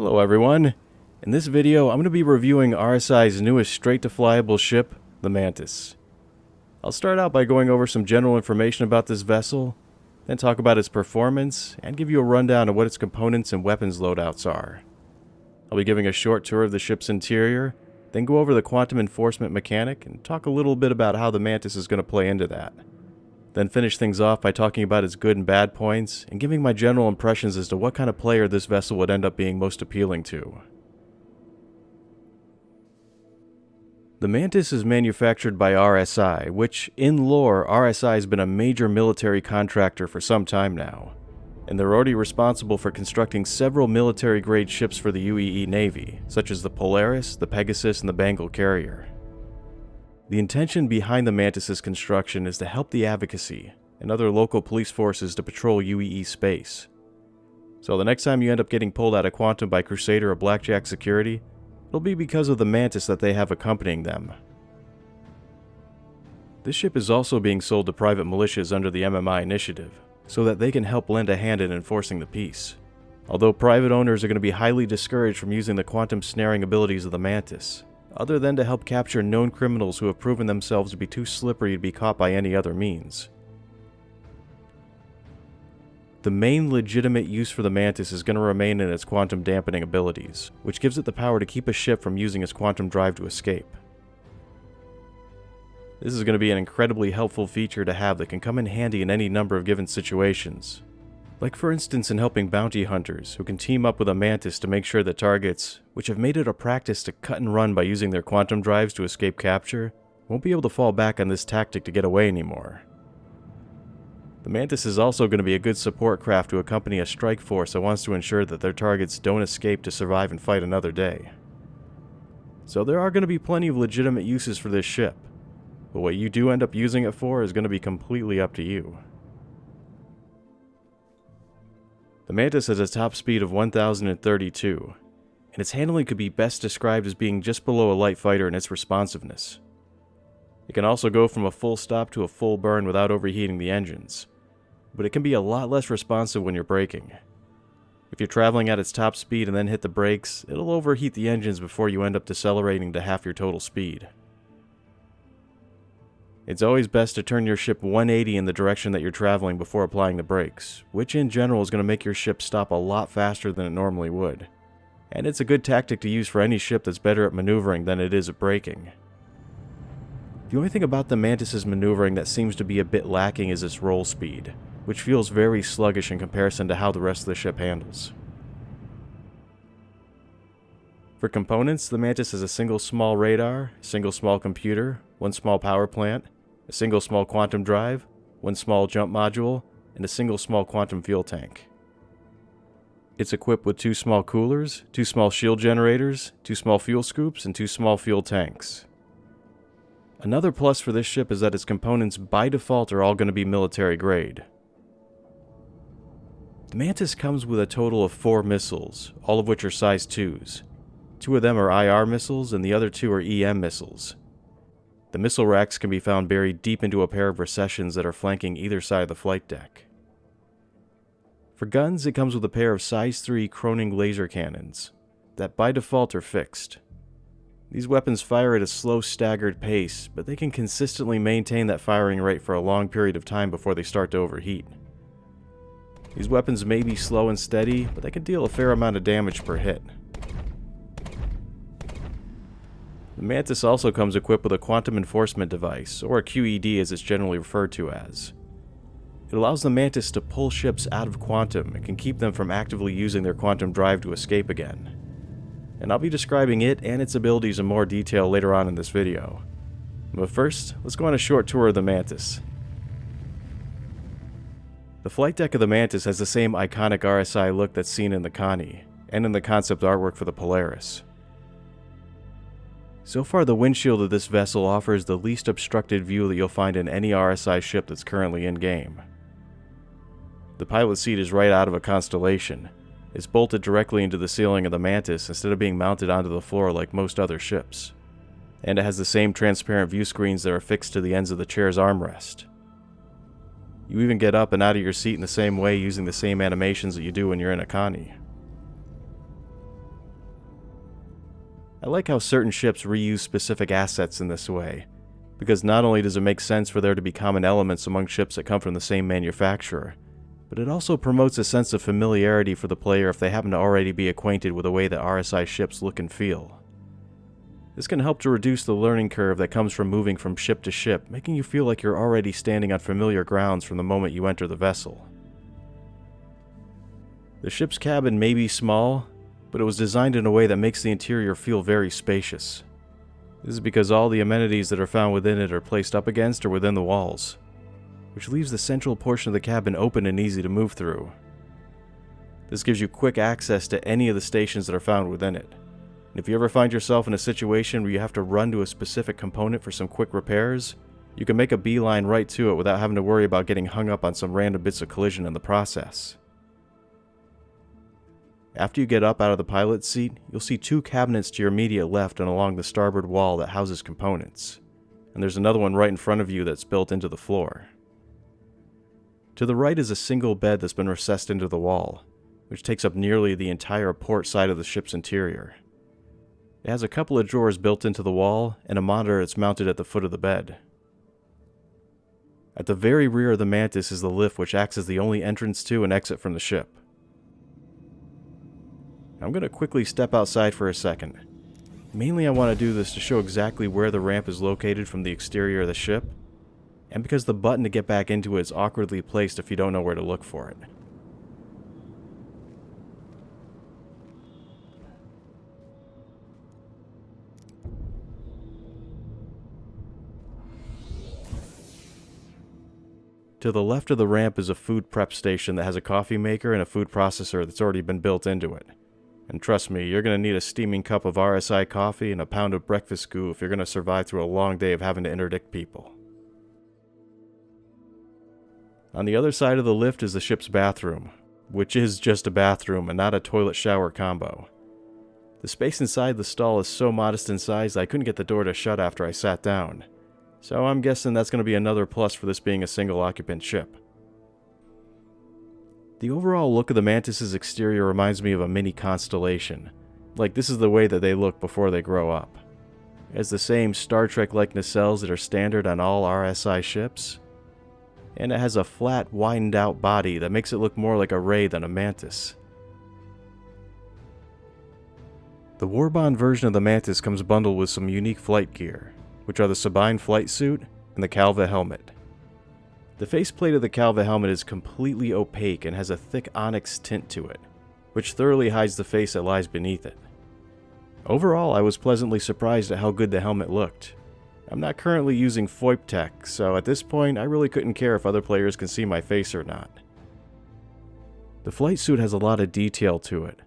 Hello everyone. In this video, I'm going to be reviewing RSI's newest straight-to-flyable ship, the Mantis. I'll start out by going over some general information about this vessel, then talk about its performance, and give you a rundown of what its components and weapons loadouts are. I'll be giving a short tour of the ship's interior, then go over the quantum enforcement mechanic, and talk a little bit about how the Mantis is going to play into that. Then finish things off by talking about its good and bad points, and giving my general impressions as to what kind of player this vessel would end up being most appealing to. The Mantis is manufactured by RSI, which, in lore, RSI has been a major military contractor for some time now, and they're already responsible for constructing several military-grade ships for the UEE Navy, such as the Polaris, the Pegasus, and the Bengal carrier. The intention behind the Mantis's construction is to help the advocacy and other local police forces to patrol UEE space. So the next time you end up getting pulled out of Quantum by Crusader or Blackjack Security, it'll be because of the Mantis that they have accompanying them. This ship is also being sold to private militias under the MMI initiative, so that they can help lend a hand in enforcing the peace. Although private owners are going to be highly discouraged from using the quantum snaring abilities of the Mantis, other than to help capture known criminals who have proven themselves to be too slippery to be caught by any other means. The main legitimate use for the Mantis is going to remain in its quantum dampening abilities, which gives it the power to keep a ship from using its quantum drive to escape. This is going to be an incredibly helpful feature to have that can come in handy in any number of given situations. Like for instance in helping bounty hunters, who can team up with a Mantis to make sure that targets, which have made it a practice to cut and run by using their quantum drives to escape capture, won't be able to fall back on this tactic to get away anymore. The Mantis is also going to be a good support craft to accompany a strike force that wants to ensure that their targets don't escape to survive and fight another day. So there are going to be plenty of legitimate uses for this ship, but what you do end up using it for is going to be completely up to you. The Mantis has a top speed of 1032, and its handling could be best described as being just below a light fighter in its responsiveness. It can also go from a full stop to a full burn without overheating the engines, but it can be a lot less responsive when you're braking. If you're traveling at its top speed and then hit the brakes, it'll overheat the engines before you end up decelerating to half your total speed. It's always best to turn your ship 180 in the direction that you're traveling before applying the brakes, which in general is going to make your ship stop a lot faster than it normally would. And it's a good tactic to use for any ship that's better at maneuvering than it is at braking. The only thing about the Mantis's maneuvering that seems to be a bit lacking is its roll speed, which feels very sluggish in comparison to how the rest of the ship handles. For components, the Mantis has a single small radar, a single small computer, one small power plant, a single small quantum drive, one small jump module, and a single small quantum fuel tank. It's equipped with 2 small coolers, 2 small shield generators, 2 small fuel scoops, and 2 small fuel tanks. Another plus for this ship is that its components by default are all going to be military grade. The Mantis comes with a total of 4 missiles, all of which are size 2s. 2 of them are IR missiles and the other 2 are EM missiles. The missile racks can be found buried deep into a pair of recessions that are flanking either side of the flight deck. For guns, it comes with a pair of size 3 Croning laser cannons that by default are fixed. These weapons fire at a slow, staggered pace, but they can consistently maintain that firing rate for a long period of time before they start to overheat. These weapons may be slow and steady, but they can deal a fair amount of damage per hit. The Mantis also comes equipped with a quantum enforcement device, or a QED as it's generally referred to as. It allows the Mantis to pull ships out of quantum and can keep them from actively using their quantum drive to escape again. And I'll be describing it and its abilities in more detail later on in this video. But first, let's go on a short tour of the Mantis. The flight deck of the Mantis has the same iconic RSI look that's seen in the Connie, and in the concept artwork for the Polaris. So far, the windshield of this vessel offers the least obstructed view that you'll find in any RSI ship that's currently in-game. The pilot seat is right out of a Constellation. It's bolted directly into the ceiling of the Mantis instead of being mounted onto the floor like most other ships. And it has the same transparent view screens that are fixed to the ends of the chair's armrest. You even get up and out of your seat in the same way using the same animations that you do when you're in a Connie. I like how certain ships reuse specific assets in this way, because not only does it make sense for there to be common elements among ships that come from the same manufacturer, but it also promotes a sense of familiarity for the player if they happen to already be acquainted with the way that RSI ships look and feel. This can help to reduce the learning curve that comes from moving from ship to ship, making you feel like you're already standing on familiar grounds from the moment you enter the vessel. The ship's cabin may be small, but it was designed in a way that makes the interior feel very spacious. This is because all the amenities that are found within it are placed up against or within the walls, which leaves the central portion of the cabin open and easy to move through. This gives you quick access to any of the stations that are found within it. And if you ever find yourself in a situation where you have to run to a specific component for some quick repairs, you can make a beeline right to it without having to worry about getting hung up on some random bits of collision in the process. After you get up out of the pilot's seat, you'll see two cabinets to your immediate left and along the starboard wall that houses components, and there's another one right in front of you that's built into the floor. To the right is a single bed that's been recessed into the wall, which takes up nearly the entire port side of the ship's interior. It has a couple of drawers built into the wall and a monitor that's mounted at the foot of the bed. At the very rear of the Mantis is the lift, which acts as the only entrance to and exit from the ship. I'm going to quickly step outside for a second. Mainly I want to do this to show exactly where the ramp is located from the exterior of the ship, and because the button to get back into it is awkwardly placed if you don't know where to look for it. To the left of the ramp is a food prep station that has a coffee maker and a food processor that's already been built into it. And trust me, you're going to need a steaming cup of RSI coffee and a pound of breakfast goo if you're going to survive through a long day of having to interdict people. On the other side of the lift is the ship's bathroom, which is just a bathroom and not a toilet shower combo. The space inside the stall is so modest in size that I couldn't get the door to shut after I sat down, so I'm guessing that's going to be another plus for this being a single occupant ship. The overall look of the Mantis' exterior reminds me of a mini constellation. Like, this is the way that they look before they grow up. It has the same Star Trek-like nacelles that are standard on all RSI ships, and it has a flat, widened-out body that makes it look more like a ray than a Mantis. The Warbond version of the Mantis comes bundled with some unique flight gear, which are the Sabine flight suit and the Calva helmet. The faceplate of the Calva helmet is completely opaque and has a thick onyx tint to it, which thoroughly hides the face that lies beneath it. Overall, I was pleasantly surprised at how good the helmet looked. I'm not currently using FOIP tech, so at this point I really couldn't care if other players can see my face or not. The flight suit has a lot of detail to it,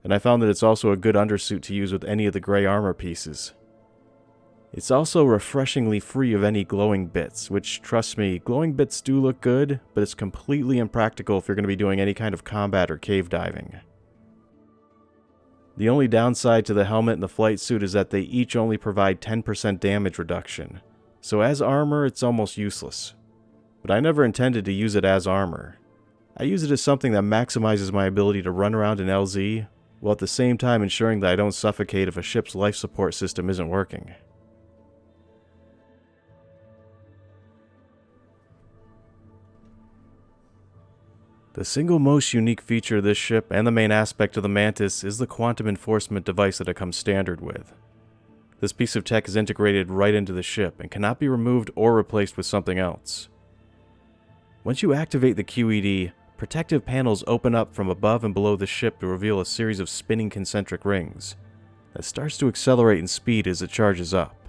and I found that it's also a good undersuit to use with any of the gray armor pieces. It's also refreshingly free of any glowing bits, which, trust me, glowing bits do look good, but it's completely impractical if you're going to be doing any kind of combat or cave diving. The only downside to the helmet and the flight suit is that they each only provide 10% damage reduction, so as armor it's almost useless. But I never intended to use it as armor. I use it as something that maximizes my ability to run around in LZ, while at the same time ensuring that I don't suffocate if a ship's life support system isn't working. The single most unique feature of this ship and the main aspect of the Mantis is the quantum enforcement device that it comes standard with. This piece of tech is integrated right into the ship and cannot be removed or replaced with something else. Once you activate the QED, protective panels open up from above and below the ship to reveal a series of spinning concentric rings that starts to accelerate in speed as it charges up.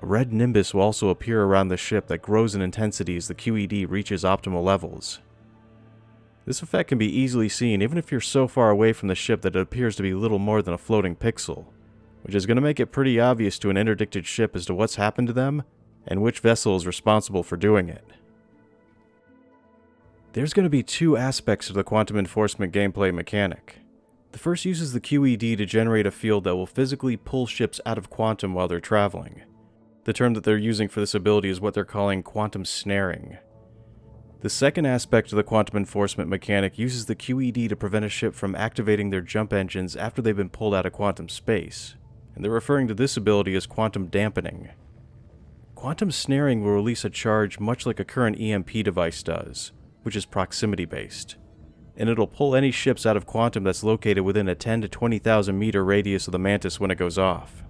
A red nimbus will also appear around the ship that grows in intensity as the QED reaches optimal levels. This effect can be easily seen even if you're so far away from the ship that it appears to be little more than a floating pixel, which is going to make it pretty obvious to an interdicted ship as to what's happened to them and which vessel is responsible for doing it. There's going to be two aspects of the quantum enforcement gameplay mechanic. The first uses the QED to generate a field that will physically pull ships out of quantum while they're traveling. The term that they're using for this ability is what they're calling quantum snaring. The second aspect of the quantum enforcement mechanic uses the QED to prevent a ship from activating their jump engines after they've been pulled out of quantum space, and they're referring to this ability as quantum dampening. Quantum snaring will release a charge much like a current EMP device does, which is proximity-based, and it'll pull any ships out of quantum that's located within a 10 to 20,000 meter radius of the Mantis when it goes off.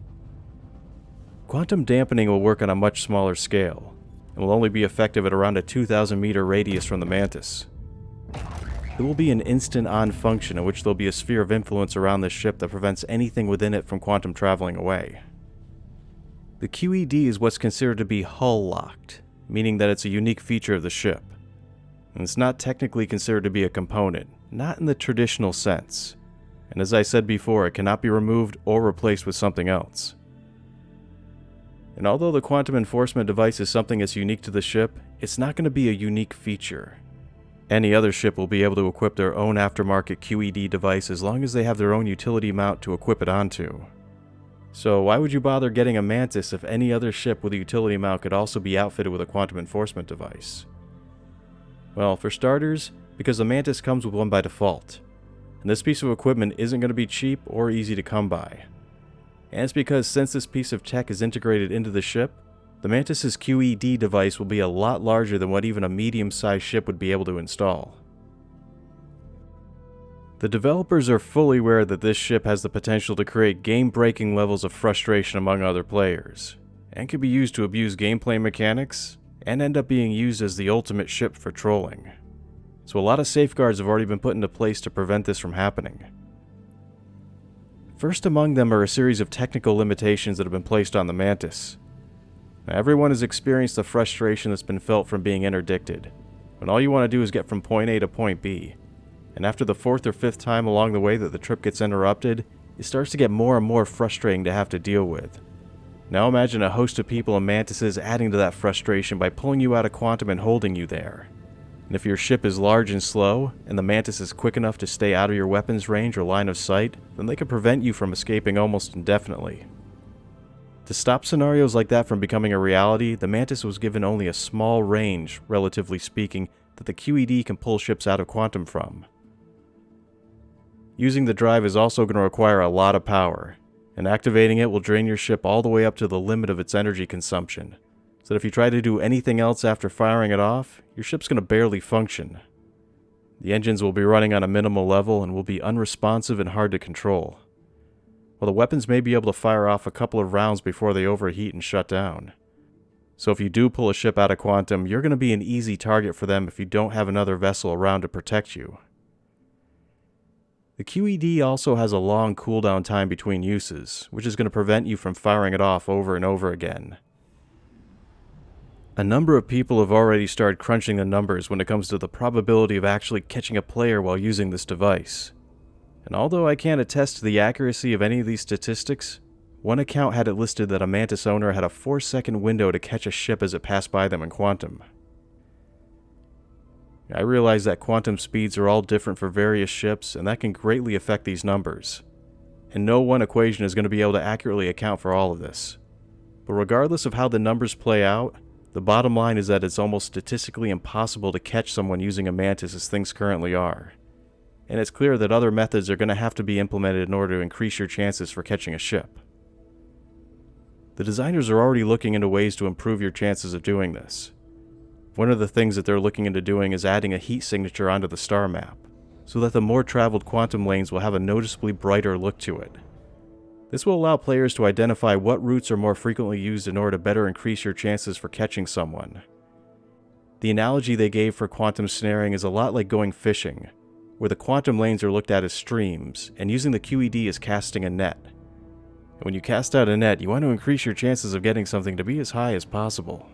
Quantum dampening will work on a much smaller scale, and will only be effective at around a 2,000 meter radius from the Mantis. It will be an instant-on function in which there'll be a sphere of influence around this ship that prevents anything within it from quantum traveling away. The QED is what's considered to be hull-locked, meaning that it's a unique feature of the ship. And it's not technically considered to be a component, not in the traditional sense. And as I said before, it cannot be removed or replaced with something else. And although the quantum enforcement device is something that's unique to the ship, it's not going to be a unique feature. Any other ship will be able to equip their own aftermarket QED device as long as they have their own utility mount to equip it onto. So why would you bother getting a Mantis if any other ship with a utility mount could also be outfitted with a quantum enforcement device? Well, for starters, because the Mantis comes with one by default, and this piece of equipment isn't going to be cheap or easy to come by. And it's because since this piece of tech is integrated into the ship, the Mantis's QED device will be a lot larger than what even a medium-sized ship would be able to install. The developers are fully aware that this ship has the potential to create game-breaking levels of frustration among other players, and can be used to abuse gameplay mechanics, and end up being used as the ultimate ship for trolling. So a lot of safeguards have already been put into place to prevent this from happening. First among them are a series of technical limitations that have been placed on the Mantis. Now, everyone has experienced the frustration that's been felt from being interdicted, when all you want to do is get from point A to point B, and after the 4th or 5th time along the way that the trip gets interrupted, it starts to get more and more frustrating to have to deal with. Now imagine a host of people and Mantises adding to that frustration by pulling you out of quantum and holding you there. And if your ship is large and slow, and the Mantis is quick enough to stay out of your weapons range or line of sight, then they can prevent you from escaping almost indefinitely. To stop scenarios like that from becoming a reality, the Mantis was given only a small range, relatively speaking, that the QED can pull ships out of quantum from. Using the drive is also going to require a lot of power, and activating it will drain your ship all the way up to the limit of its energy consumption, so that if you try to do anything else after firing it off, your ship's going to barely function. The engines will be running on a minimal level and will be unresponsive and hard to control, while the weapons may be able to fire off a couple of rounds before they overheat and shut down. So if you do pull a ship out of quantum, you're going to be an easy target for them if you don't have another vessel around to protect you. The QED also has a long cooldown time between uses, which is going to prevent you from firing it off over and over again. A number of people have already started crunching the numbers when it comes to the probability of actually catching a player while using this device. And although I can't attest to the accuracy of any of these statistics, one account had it listed that a Mantis owner had a 4-second window to catch a ship as it passed by them in quantum. I realize that quantum speeds are all different for various ships, and that can greatly affect these numbers. And no one equation is going to be able to accurately account for all of this. But regardless of how the numbers play out, the bottom line is that it's almost statistically impossible to catch someone using a Mantis as things currently are. And it's clear that other methods are going to have to be implemented in order to increase your chances for catching a ship. The designers are already looking into ways to improve your chances of doing this. One of the things that they're looking into doing is adding a heat signature onto the star map, so that the more traveled quantum lanes will have a noticeably brighter look to it. This will allow players to identify what routes are more frequently used in order to better increase your chances for catching someone. The analogy they gave for quantum snaring is a lot like going fishing, where the quantum lanes are looked at as streams, and using the QED as casting a net. And when you cast out a net, you want to increase your chances of getting something to be as high as possible.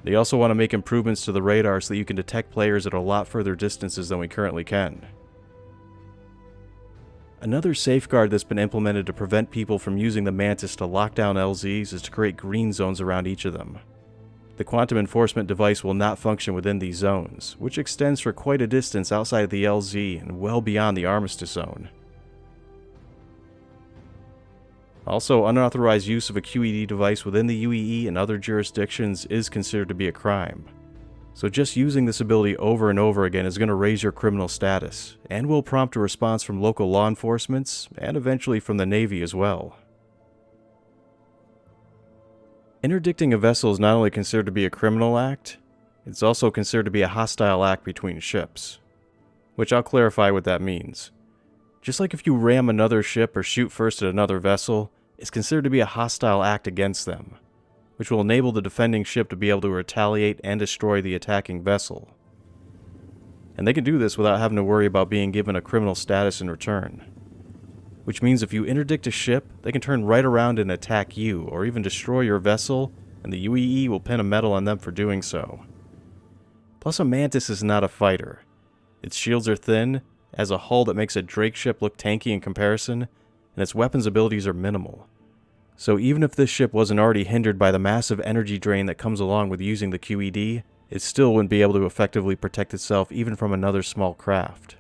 They also want to make improvements to the radar so that you can detect players at a lot further distances than we currently can. Another safeguard that's been implemented to prevent people from using the Mantis to lock down LZs is to create green zones around each of them. The quantum enforcement device will not function within these zones, which extends for quite a distance outside of the LZ and well beyond the armistice zone. Also, unauthorized use of a QED device within the UEE and other jurisdictions is considered to be a crime. So just using this ability over and over again is going to raise your criminal status, and will prompt a response from local law enforcement, and eventually from the Navy as well. Interdicting a vessel is not only considered to be a criminal act, it's also considered to be a hostile act between ships. Which I'll clarify what that means. Just like if you ram another ship or shoot first at another vessel, it's considered to be a hostile act against them, which will enable the defending ship to be able to retaliate and destroy the attacking vessel. And they can do this without having to worry about being given a criminal status in return. Which means if you interdict a ship, they can turn right around and attack you, or even destroy your vessel, and the UEE will pin a medal on them for doing so. Plus, a Mantis is not a fighter. Its shields are thin, has a hull that makes a Drake ship look tanky in comparison, and its weapons abilities are minimal. So even if this ship wasn't already hindered by the massive energy drain that comes along with using the QED, it still wouldn't be able to effectively protect itself even from another small craft.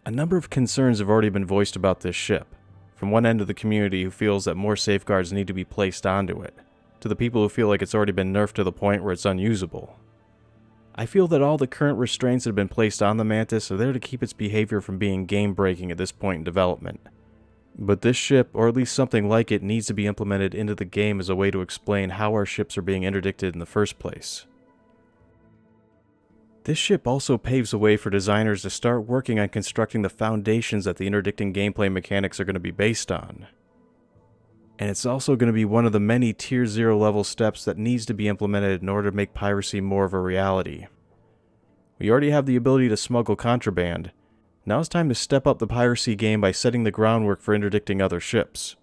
A number of concerns have already been voiced about this ship, from one end of the community who feels that more safeguards need to be placed onto it, to the people who feel like it's already been nerfed to the point where it's unusable. I feel that all the current restraints that have been placed on the Mantis are there to keep its behavior from being game-breaking at this point in development. But this ship, or at least something like it, needs to be implemented into the game as a way to explain how our ships are being interdicted in the first place. This ship also paves the way for designers to start working on constructing the foundations that the interdicting gameplay mechanics are going to be based on. And it's also going to be one of the many Tier 0 level steps that needs to be implemented in order to make piracy more of a reality. We already have the ability to smuggle contraband. Now it's time to step up the piracy game by setting the groundwork for interdicting other ships.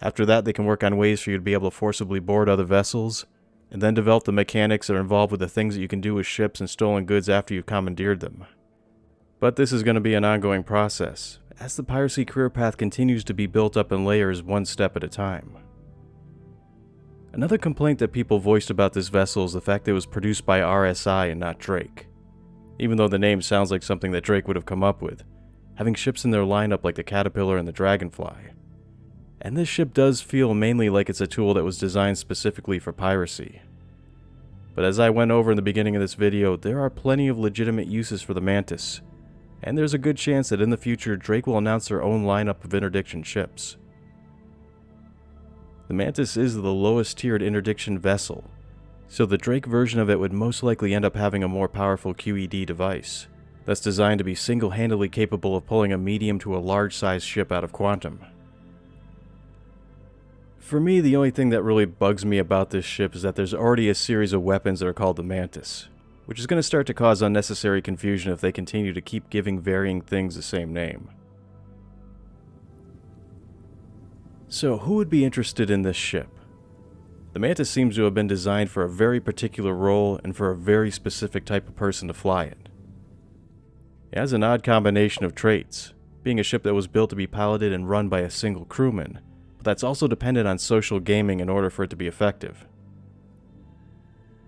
After that, they can work on ways for you to be able to forcibly board other vessels, and then develop the mechanics that are involved with the things that you can do with ships and stolen goods after you've commandeered them. But this is going to be an ongoing process, as the piracy career path continues to be built up in layers one step at a time. Another complaint that people voiced about this vessel is the fact that it was produced by RSI and not Drake. Even though the name sounds like something that Drake would have come up with, having ships in their lineup like the Caterpillar and the Dragonfly. And this ship does feel mainly like it's a tool that was designed specifically for piracy. But as I went over in the beginning of this video, there are plenty of legitimate uses for the Mantis, and there's a good chance that in the future Drake will announce their own lineup of interdiction ships. The Mantis is the lowest tiered interdiction vessel, so the Drake version of it would most likely end up having a more powerful QED device, that's designed to be single-handedly capable of pulling a medium to a large-sized ship out of quantum. For me, the only thing that really bugs me about this ship is that there's already a series of weapons that are called the Mantis, which is going to start to cause unnecessary confusion if they continue to keep giving varying things the same name. So who would be interested in this ship? The Mantis seems to have been designed for a very particular role and for a very specific type of person to fly it. It has an odd combination of traits, being a ship that was built to be piloted and run by a single crewman, but that's also dependent on social gaming in order for it to be effective.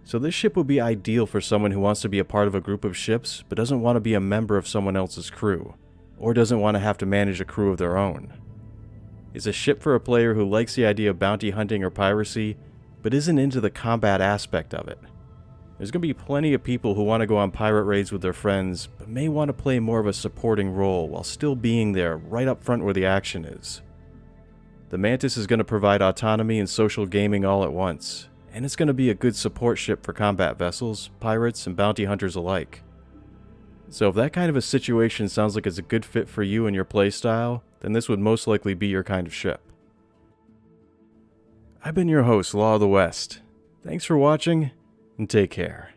So this ship would be ideal for someone who wants to be a part of a group of ships, but doesn't want to be a member of someone else's crew, or doesn't want to have to manage a crew of their own. It's a ship for a player who likes the idea of bounty hunting or piracy, but isn't into the combat aspect of it. There's going to be plenty of people who want to go on pirate raids with their friends, but may want to play more of a supporting role while still being there right up front where the action is. The Mantis is going to provide autonomy and social gaming all at once, and it's going to be a good support ship for combat vessels, pirates, and bounty hunters alike. So if that kind of a situation sounds like it's a good fit for you and your playstyle, then this would most likely be your kind of ship. I've been your host, Law of the West. Thanks for watching, and take care.